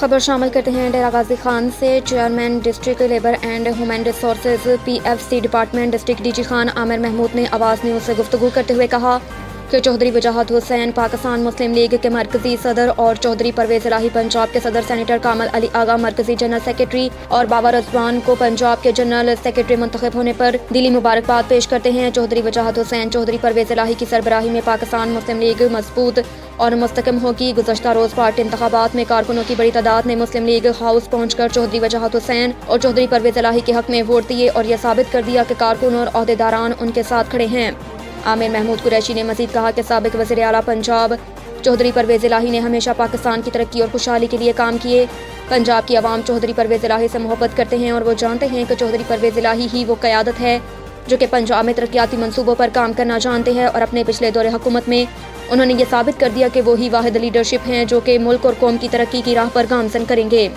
خبر شامل کرتے ہیں ڈیرہ غازی خان سے۔ Chairman district labour and human resources PFC department district DG Khan Aamir Mahmood نے آواز نیوز سے گفتگو کرتے ہوئے کہا کہ چودھری وجاہت حسین پاکستان مسلم لیگ کے مرکزی صدر اور چودھری پرویز الہی پنجاب کے صدر سینیٹر کامل علی آغا مرکزی جنرل سیکرٹری اور بابا رضوان کو پنجاب کے جنرل سیکرٹری منتخب ہونے پر دلی مبارکباد پیش کرتے ہیں۔ چودھری وجاہت حسین چودھری پرویز الہی کی سربراہی میں پاکستان مسلم لیگ مضبوط اور مستحکم ہوگی۔ گزشتہ روز پارٹی انتخابات میں کارکنوں کی بڑی تعداد نے مسلم لیگ ہاؤس پہنچ کر چودھری وجاہت حسین اور چودھری پرویز الہی کے حق میں ووٹ دیے اور یہ ثابت کر دیا کہ کارکن اور عہدیداران ان کے ساتھ کھڑے ہیں۔ عامر محمود قریشی نے مزید کہا کہ سابق وزیر اعلیٰ پنجاب چودھری پرویز الہی نے ہمیشہ پاکستان کی ترقی اور خوشحالی کے لیے کام کیے۔ پنجاب کی عوام چودھری پرویز الہی سے محبت کرتے ہیں اور وہ جانتے ہیں کہ چودھری پرویز الہی ہی وہ قیادت ہے جو کہ پنجاب میں ترقیاتی منصوبوں پر کام کرنا جانتے ہیں، اور اپنے پچھلے دور حکومت میں انہوں نے یہ ثابت کر دیا کہ وہی واحد لیڈرشپ ہیں جو کہ ملک اور قوم کی ترقی کی راہ پر گامزن کریں گے۔